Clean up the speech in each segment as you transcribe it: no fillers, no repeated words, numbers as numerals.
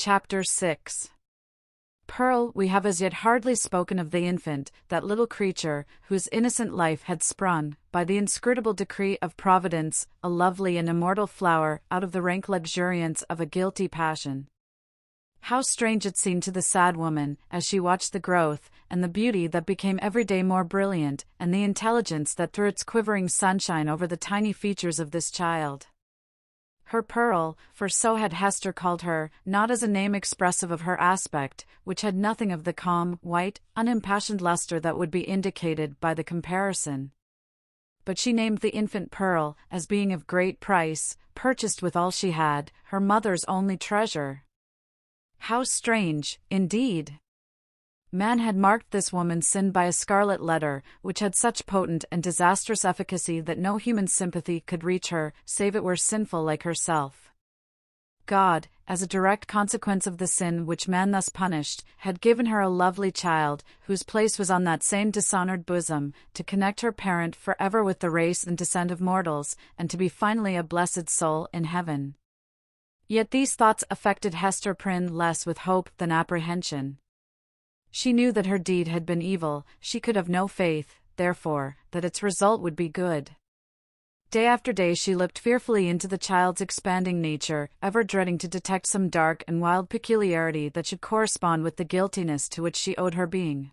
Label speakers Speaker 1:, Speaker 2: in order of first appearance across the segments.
Speaker 1: Chapter 6. Pearl. We have as yet hardly spoken of the infant, that little creature, whose innocent life had sprung, by the inscrutable decree of Providence, a lovely and immortal flower, out of the rank luxuriance of a guilty passion. How strange it seemed to the sad woman, as she watched the growth, and the beauty that became every day more brilliant, and the intelligence that threw its quivering sunshine over the tiny features of this child. Her Pearl, for so had Hester called her, not as a name expressive of her aspect, which had nothing of the calm, white, unimpassioned luster that would be indicated by the comparison. But she named the infant Pearl, as being of great price, purchased with all she had, her mother's only treasure. How strange, indeed! Man had marked this woman's sin by a scarlet letter, which had such potent and disastrous efficacy that no human sympathy could reach her, save it were sinful like herself. God, as a direct consequence of the sin which man thus punished, had given her a lovely child, whose place was on that same dishonored bosom, to connect her parent forever with the race and descent of mortals, and to be finally a blessed soul in heaven. Yet these thoughts affected Hester Prynne less with hope than apprehension. She knew that her deed had been evil. She could have no faith, therefore, that its result would be good. Day after day she looked fearfully into the child's expanding nature, ever dreading to detect some dark and wild peculiarity that should correspond with the guiltiness to which she owed her being.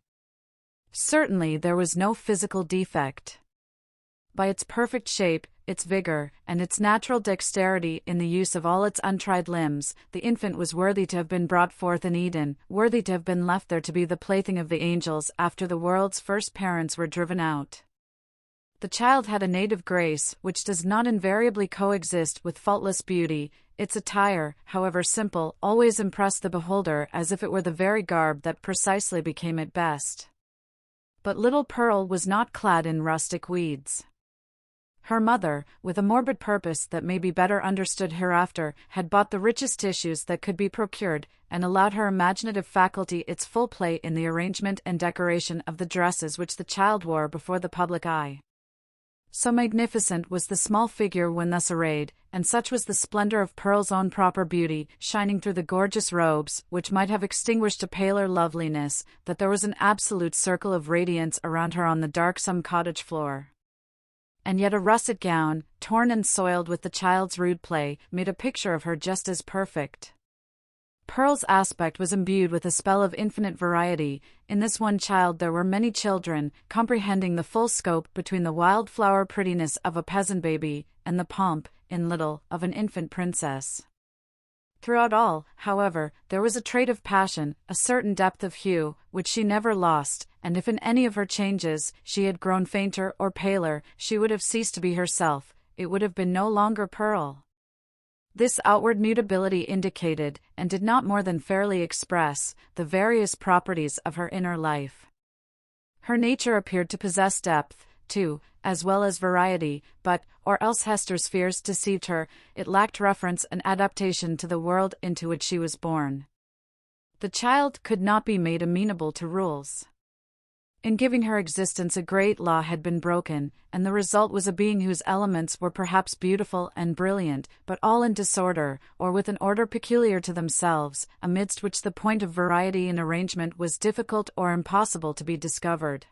Speaker 1: Certainly there was no physical defect. By its perfect shape, its vigor, and its natural dexterity in the use of all its untried limbs, the infant was worthy to have been brought forth in Eden, worthy to have been left there to be the plaything of the angels after the world's first parents were driven out. The child had a native grace, which does not invariably coexist with faultless beauty. Its attire, however simple, always impressed the beholder as if it were the very garb that precisely became it best. But little Pearl was not clad in rustic weeds. Her mother, with a morbid purpose that may be better understood hereafter, had bought the richest tissues that could be procured, and allowed her imaginative faculty its full play in the arrangement and decoration of the dresses which the child wore before the public eye. So magnificent was the small figure when thus arrayed, and such was the splendor of Pearl's own proper beauty, shining through the gorgeous robes, which might have extinguished a paler loveliness, that there was an absolute circle of radiance around her on the darksome cottage floor. And yet a russet gown, torn and soiled with the child's rude play, made a picture of her just as perfect. Pearl's aspect was imbued with a spell of infinite variety. In this one child there were many children, comprehending the full scope between the wildflower prettiness of a peasant baby, and the pomp, in little, of an infant princess. Throughout all, however, there was a trait of passion, a certain depth of hue, which she never lost, and if in any of her changes she had grown fainter or paler, she would have ceased to be herself, it would have been no longer Pearl. This outward mutability indicated, and did not more than fairly express, the various properties of her inner life. Her nature appeared to possess depth, too, as well as variety, but, or else Hester's fears deceived her, it lacked reference and adaptation to the world into which she was born. The child could not be made amenable to rules. In giving her existence a great law had been broken, and the result was a being whose elements were perhaps beautiful and brilliant, but all in disorder, or with an order peculiar to themselves, amidst which the point of variety in arrangement was difficult or impossible to be discovered.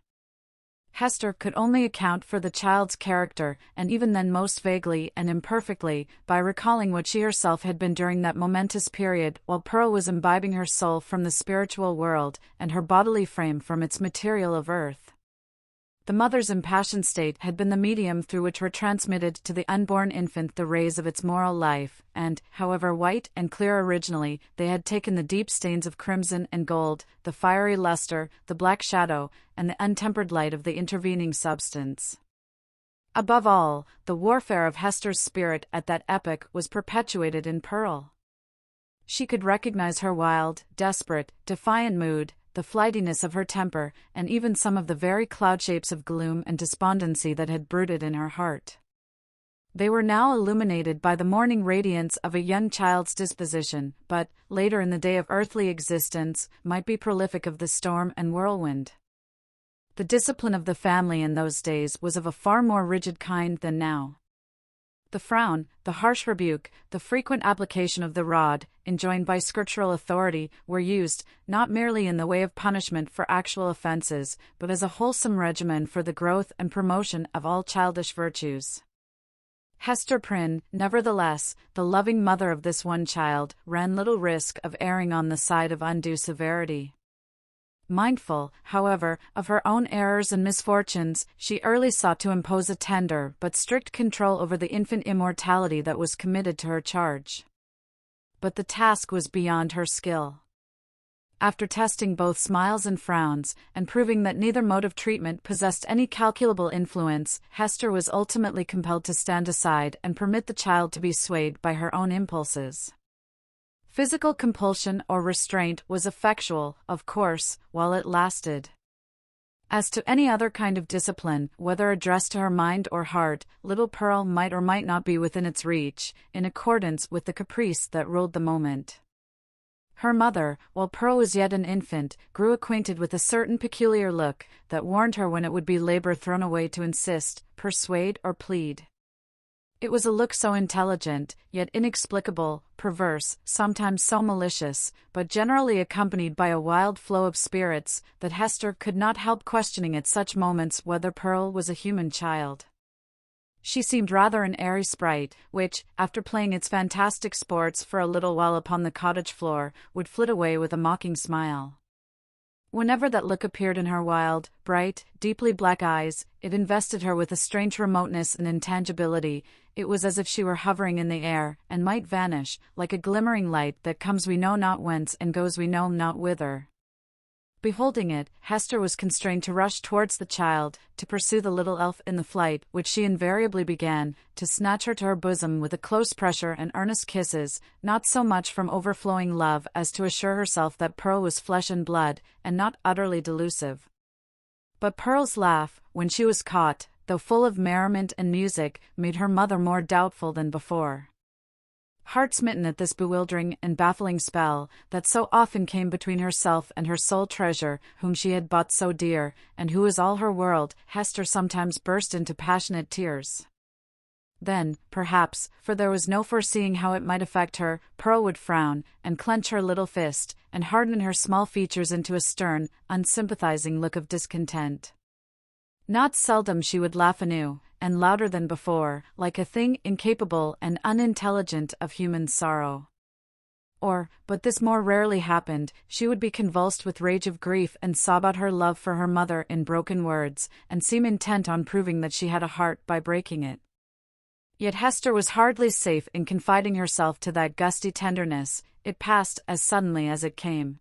Speaker 1: Hester could only account for the child's character, and even then most vaguely and imperfectly, by recalling what she herself had been during that momentous period, while Pearl was imbibing her soul from the spiritual world, and her bodily frame from its material of earth. The mother's impassioned state had been the medium through which were transmitted to the unborn infant the rays of its moral life, and, however white and clear originally, they had taken the deep stains of crimson and gold, the fiery luster, the black shadow, and the untempered light of the intervening substance. Above all, the warfare of Hester's spirit at that epoch was perpetuated in Pearl. She could recognize her wild, desperate, defiant mood, the flightiness of her temper, and even some of the very cloud shapes of gloom and despondency that had brooded in her heart. They were now illuminated by the morning radiance of a young child's disposition, but, later in the day of earthly existence, might be prolific of the storm and whirlwind. The discipline of the family in those days was of a far more rigid kind than now. The frown, the harsh rebuke, the frequent application of the rod, enjoined by scriptural authority, were used, not merely in the way of punishment for actual offenses, but as a wholesome regimen for the growth and promotion of all childish virtues. Hester Prynne, nevertheless, the loving mother of this one child, ran little risk of erring on the side of undue severity. Mindful, however, of her own errors and misfortunes, she early sought to impose a tender but strict control over the infant immortality that was committed to her charge. But the task was beyond her skill. After testing both smiles and frowns, and proving that neither mode of treatment possessed any calculable influence, Hester was ultimately compelled to stand aside and permit the child to be swayed by her own impulses. Physical compulsion or restraint was effectual, of course, while it lasted. As to any other kind of discipline, whether addressed to her mind or heart, little Pearl might or might not be within its reach, in accordance with the caprice that ruled the moment. Her mother, while Pearl was yet an infant, grew acquainted with a certain peculiar look that warned her when it would be labor thrown away to insist, persuade, or plead. It was a look so intelligent, yet inexplicable, perverse, sometimes so malicious, but generally accompanied by a wild flow of spirits, that Hester could not help questioning at such moments whether Pearl was a human child. She seemed rather an airy sprite, which, after playing its fantastic sports for a little while upon the cottage floor, would flit away with a mocking smile. Whenever that look appeared in her wild, bright, deeply black eyes, it invested her with a strange remoteness and intangibility. It was as if she were hovering in the air, and might vanish, like a glimmering light that comes we know not whence and goes we know not whither. Beholding it, Hester was constrained to rush towards the child, to pursue the little elf in the flight which she invariably began, to snatch her to her bosom with a close pressure and earnest kisses, not so much from overflowing love as to assure herself that Pearl was flesh and blood, and not utterly delusive. But Pearl's laugh, when she was caught, though full of merriment and music, made her mother more doubtful than before. Heart-smitten at this bewildering and baffling spell, that so often came between herself and her sole treasure, whom she had bought so dear, and who was all her world, Hester sometimes burst into passionate tears. Then, perhaps, for there was no foreseeing how it might affect her, Pearl would frown, and clench her little fist, and harden her small features into a stern, unsympathizing look of discontent. Not seldom she would laugh anew, and louder than before, like a thing incapable and unintelligent of human sorrow. Or, but this more rarely happened, she would be convulsed with rage of grief and sob out her love for her mother in broken words, and seem intent on proving that she had a heart by breaking it. Yet Hester was hardly safe in confiding herself to that gusty tenderness. It passed as suddenly as it came.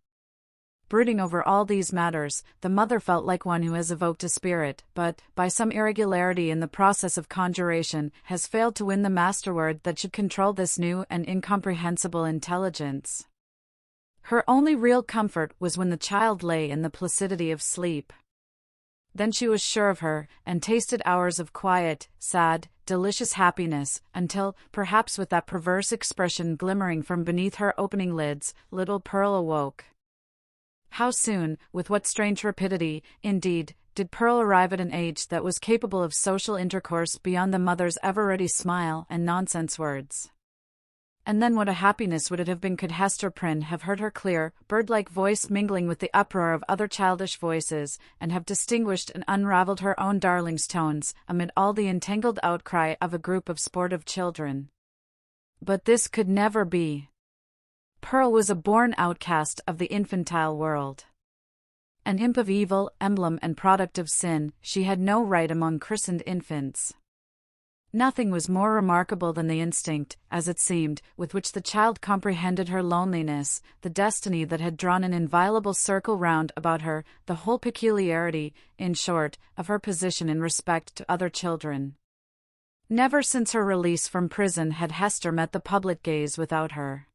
Speaker 1: Brooding over all these matters, the mother felt like one who has evoked a spirit, but, by some irregularity in the process of conjuration, has failed to win the master-word that should control this new and incomprehensible intelligence. Her only real comfort was when the child lay in the placidity of sleep. Then she was sure of her, and tasted hours of quiet, sad, delicious happiness, until, perhaps with that perverse expression glimmering from beneath her opening lids, little Pearl awoke. How soon, with what strange rapidity, indeed, did Pearl arrive at an age that was capable of social intercourse beyond the mother's ever-ready smile and nonsense words. And then what a happiness would it have been could Hester Prynne have heard her clear, bird-like voice mingling with the uproar of other childish voices, and have distinguished and unravelled her own darling's tones, amid all the entangled outcry of a group of sportive children. But this could never be. Pearl was a born outcast of the infantile world. An imp of evil, emblem and product of sin, she had no right among christened infants. Nothing was more remarkable than the instinct, as it seemed, with which the child comprehended her loneliness, the destiny that had drawn an inviolable circle round about her, the whole peculiarity, in short, of her position in respect to other children. Never since her release from prison had Hester met the public gaze without her.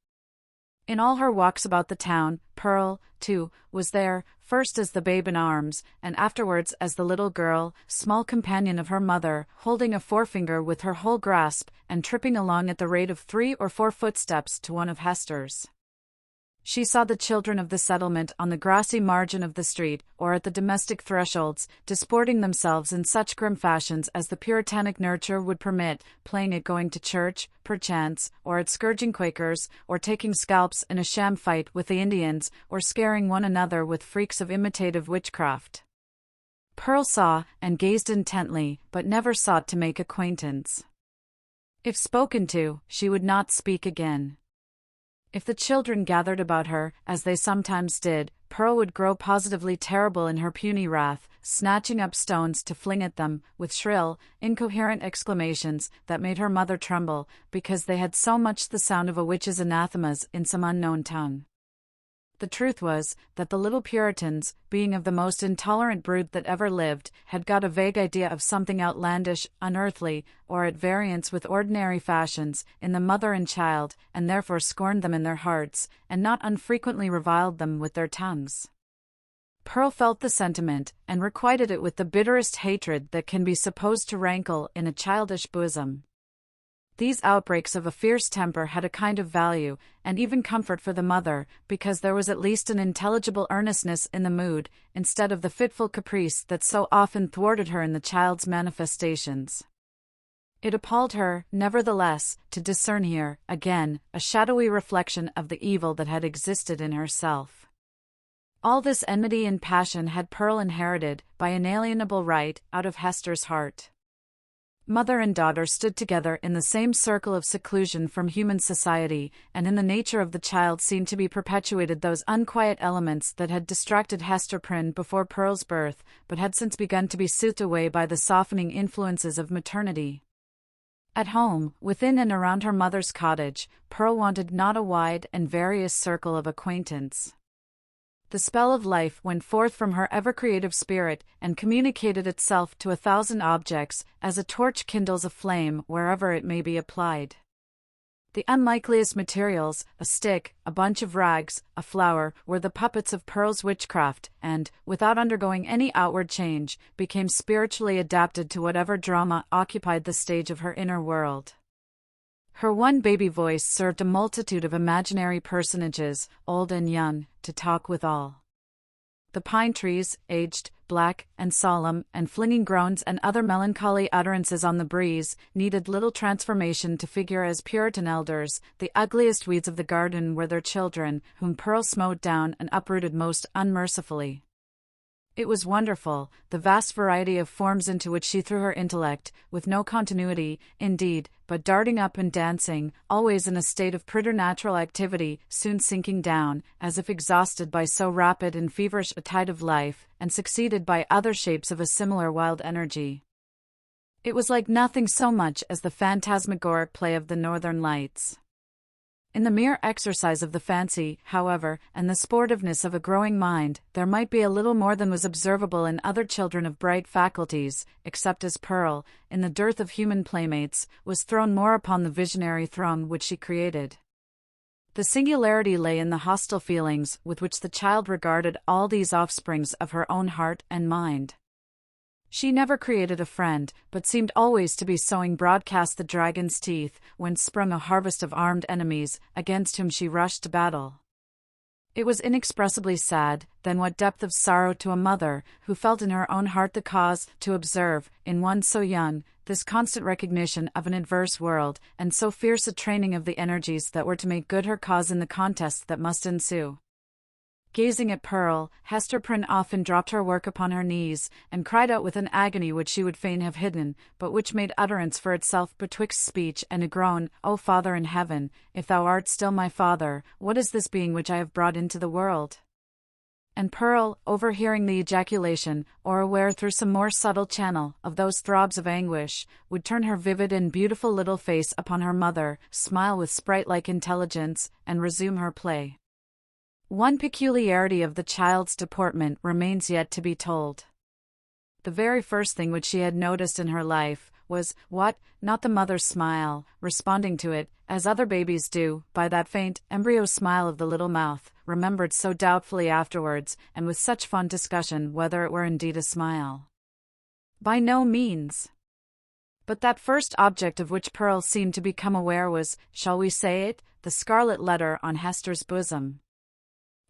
Speaker 1: In all her walks about the town, Pearl, too, was there, first as the babe in arms, and afterwards as the little girl, small companion of her mother, holding a forefinger with her whole grasp, and tripping along at the rate of 3 or 4 footsteps to one of Hester's. She saw the children of the settlement on the grassy margin of the street, or at the domestic thresholds, disporting themselves in such grim fashions as the puritanic nurture would permit, playing at going to church, perchance, or at scourging Quakers, or taking scalps in a sham fight with the Indians, or scaring one another with freaks of imitative witchcraft. Pearl saw, and gazed intently, but never sought to make acquaintance. If spoken to, she would not speak again. If the children gathered about her, as they sometimes did, Pearl would grow positively terrible in her puny wrath, snatching up stones to fling at them, with shrill, incoherent exclamations that made her mother tremble, because they had so much the sound of a witch's anathemas in some unknown tongue. The truth was, that the little Puritans, being of the most intolerant brood that ever lived, had got a vague idea of something outlandish, unearthly, or at variance with ordinary fashions, in the mother and child, and therefore scorned them in their hearts, and not unfrequently reviled them with their tongues. Pearl felt the sentiment, and requited it with the bitterest hatred that can be supposed to rankle in a childish bosom. These outbreaks of a fierce temper had a kind of value, and even comfort for the mother, because there was at least an intelligible earnestness in the mood, instead of the fitful caprice that so often thwarted her in the child's manifestations. It appalled her, nevertheless, to discern here, again, a shadowy reflection of the evil that had existed in herself. All this enmity and passion had Pearl inherited, by inalienable right, out of Hester's heart. Mother and daughter stood together in the same circle of seclusion from human society, and in the nature of the child seemed to be perpetuated those unquiet elements that had distracted Hester Prynne before Pearl's birth, but had since begun to be soothed away by the softening influences of maternity. At home, within and around her mother's cottage, Pearl wanted not a wide and various circle of acquaintance. The spell of life went forth from her ever-creative spirit, and communicated itself to 1,000 objects, as a torch kindles a flame wherever it may be applied. The unlikeliest materials, a stick, a bunch of rags, a flower, were the puppets of Pearl's witchcraft, and, without undergoing any outward change, became spiritually adapted to whatever drama occupied the stage of her inner world. Her one baby voice served a multitude of imaginary personages, old and young, to talk withal. The pine trees, aged, black, and solemn, and flinging groans and other melancholy utterances on the breeze, needed little transformation to figure as Puritan elders. The ugliest weeds of the garden were their children, whom Pearl smote down and uprooted most unmercifully. It was wonderful, the vast variety of forms into which she threw her intellect, with no continuity, indeed, but darting up and dancing, always in a state of preternatural activity, soon sinking down, as if exhausted by so rapid and feverish a tide of life, and succeeded by other shapes of a similar wild energy. It was like nothing so much as the phantasmagoric play of the northern lights. In the mere exercise of the fancy, however, and the sportiveness of a growing mind, there might be a little more than was observable in other children of bright faculties, except as Pearl, in the dearth of human playmates, was thrown more upon the visionary throng which she created. The singularity lay in the hostile feelings with which the child regarded all these offsprings of her own heart and mind. She never created a friend, but seemed always to be sowing broadcast the dragon's teeth, whence sprung a harvest of armed enemies, against whom she rushed to battle. It was inexpressibly sad, then what depth of sorrow to a mother, who felt in her own heart the cause, to observe, in one so young, this constant recognition of an adverse world, and so fierce a training of the energies that were to make good her cause in the contest that must ensue. Gazing at Pearl, Hester Prynne often dropped her work upon her knees, and cried out with an agony which she would fain have hidden, but which made utterance for itself betwixt speech and a groan, "O Father in heaven, if thou art still my Father, what is this being which I have brought into the world?" And Pearl, overhearing the ejaculation, or aware through some more subtle channel of those throbs of anguish, would turn her vivid and beautiful little face upon her mother, smile with sprite-like intelligence, and resume her play. One peculiarity of the child's deportment remains yet to be told. The very first thing which she had noticed in her life was, not the mother's smile, responding to it, as other babies do, by that faint, embryo smile of the little mouth, remembered so doubtfully afterwards, and with such fond discussion whether it were indeed a smile. By no means. But that first object of which Pearl seemed to become aware was, shall we say it, the scarlet letter on Hester's bosom.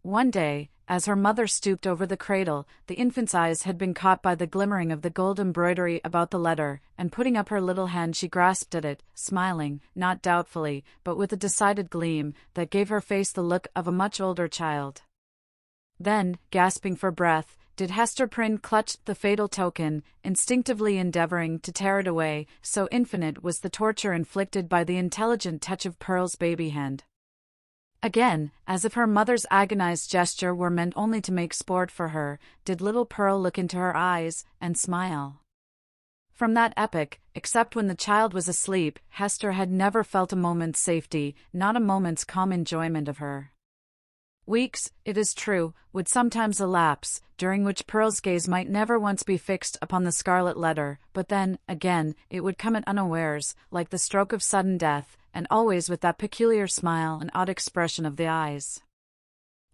Speaker 1: One day, as her mother stooped over the cradle, the infant's eyes had been caught by the glimmering of the gold embroidery about the letter, and putting up her little hand she grasped at it, smiling, not doubtfully, but with a decided gleam, that gave her face the look of a much older child. Then, gasping for breath, did Hester Prynne clutch the fatal token, instinctively endeavoring to tear it away, so infinite was the torture inflicted by the intelligent touch of Pearl's baby hand. Again, as if her mother's agonized gesture were meant only to make sport for her, did little Pearl look into her eyes, and smile. From that epoch, except when the child was asleep, Hester had never felt a moment's safety, not a moment's calm enjoyment of her. Weeks, it is true, would sometimes elapse, during which Pearl's gaze might never once be fixed upon the Scarlet Letter, but then, again, it would come at unawares, like the stroke of sudden death, and always with that peculiar smile and odd expression of the eyes.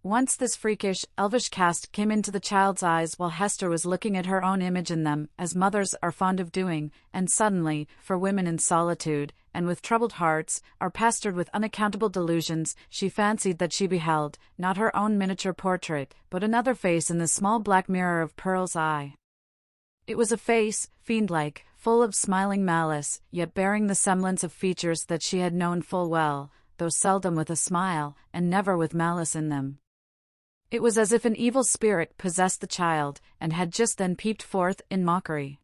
Speaker 1: Once this freakish, elvish cast came into the child's eyes while Hester was looking at her own image in them, as mothers are fond of doing, and suddenly, for women in solitude, and with troubled hearts, are pestered with unaccountable delusions, she fancied that she beheld, not her own miniature portrait, but another face in the small black mirror of Pearl's eye. It was a face, fiend-like, full of smiling malice, yet bearing the semblance of features that she had known full well, though seldom with a smile, and never with malice in them. It was as if an evil spirit possessed the child, and had just then peeped forth in mockery.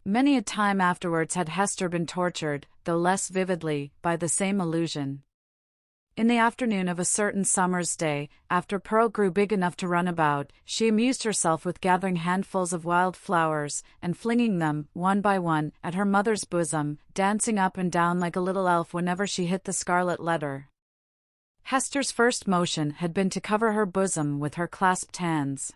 Speaker 1: Many a time afterwards had Hester been tortured, though less vividly, by the same illusion. In the afternoon of a certain summer's day, after Pearl grew big enough to run about, she amused herself with gathering handfuls of wild flowers, and flinging them, one by one, at her mother's bosom, dancing up and down like a little elf whenever she hit the Scarlet Letter. Hester's first motion had been to cover her bosom with her clasped hands.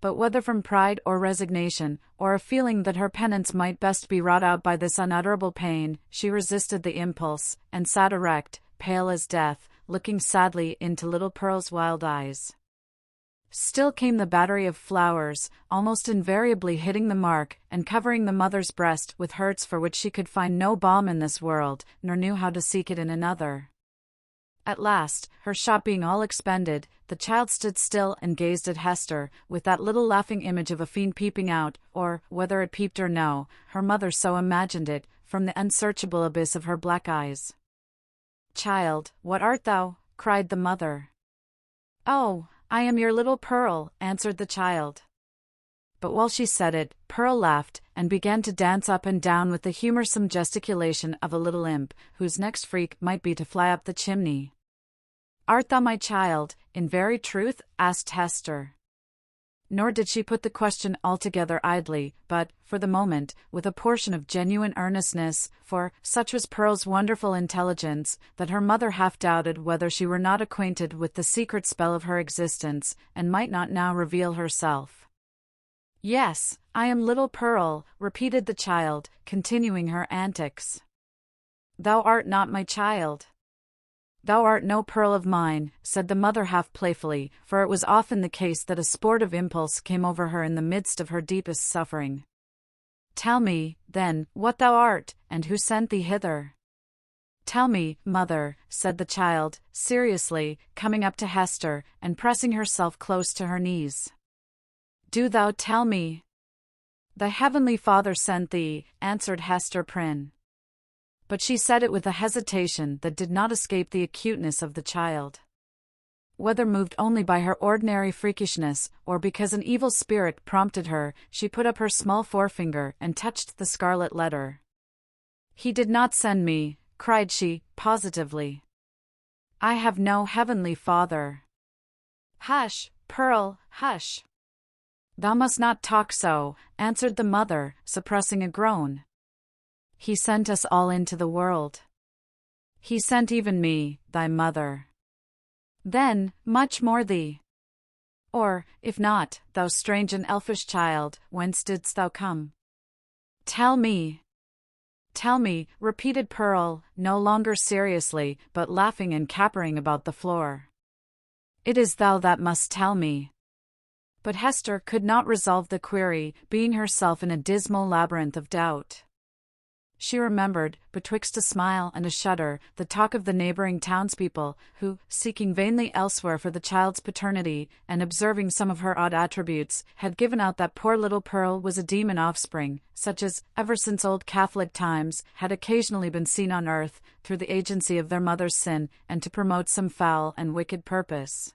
Speaker 1: But whether from pride or resignation, or a feeling that her penance might best be wrought out by this unutterable pain, she resisted the impulse, and sat erect, pale as death, looking sadly into little Pearl's wild eyes. Still came the battery of flowers, almost invariably hitting the mark, and covering the mother's breast with hurts for which she could find no balm in this world, nor knew how to seek it in another. At last, her shot being all expended, the child stood still and gazed at Hester, with that little laughing image of a fiend peeping out, or, whether it peeped or no, her mother so imagined it, from the unsearchable abyss of her black eyes. "Child, what art thou?" cried the mother. "Oh, I am your little Pearl," answered the child. But while she said it, Pearl laughed, and began to dance up and down with the humorsome gesticulation of a little imp, whose next freak might be to fly up the chimney. "Art thou my child, in very truth?" asked Hester. Nor did she put the question altogether idly, but, for the moment, with a portion of genuine earnestness, for, such was Pearl's wonderful intelligence, that her mother half doubted whether she were not acquainted with the secret spell of her existence, and might not now reveal herself. "Yes, I am little Pearl," repeated the child, continuing her antics. "Thou art not my child." "Thou art no Pearl of mine," said the mother half playfully, for it was often the case that a sportive impulse came over her in the midst of her deepest suffering. "Tell me, then, what thou art, and who sent thee hither." "Tell me, mother," said the child, seriously, coming up to Hester, and pressing herself close to her knees. "Do thou tell me." "Thy heavenly Father sent thee," answered Hester Prynne. But she said it with a hesitation that did not escape the acuteness of the child. Whether moved only by her ordinary freakishness, or because an evil spirit prompted her, she put up her small forefinger and touched the Scarlet Letter. "He did not send me," cried she, positively. "I have no heavenly Father." "Hush, Pearl, hush." "Thou must not talk so," answered the mother, suppressing a groan. "He sent us all into the world. He sent even me, thy mother. Then, much more thee. Or, if not, thou strange and elfish child, whence didst thou come? Tell me." "Tell me," repeated Pearl, no longer seriously, but laughing and capering about the floor. "It is thou that must tell me." But Hester could not resolve the query, being herself in a dismal labyrinth of doubt. She remembered, betwixt a smile and a shudder, the talk of the neighboring townspeople, who, seeking vainly elsewhere for the child's paternity, and observing some of her odd attributes, had given out that poor little Pearl was a demon offspring, such as, ever since old Catholic times, had occasionally been seen on earth, through the agency of their mother's sin, and to promote some foul and wicked purpose.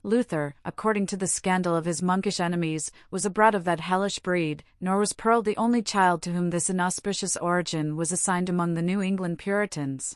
Speaker 1: Luther, according to the scandal of his monkish enemies, was a brat of that hellish breed, nor was Pearl the only child to whom this inauspicious origin was assigned among the New England Puritans.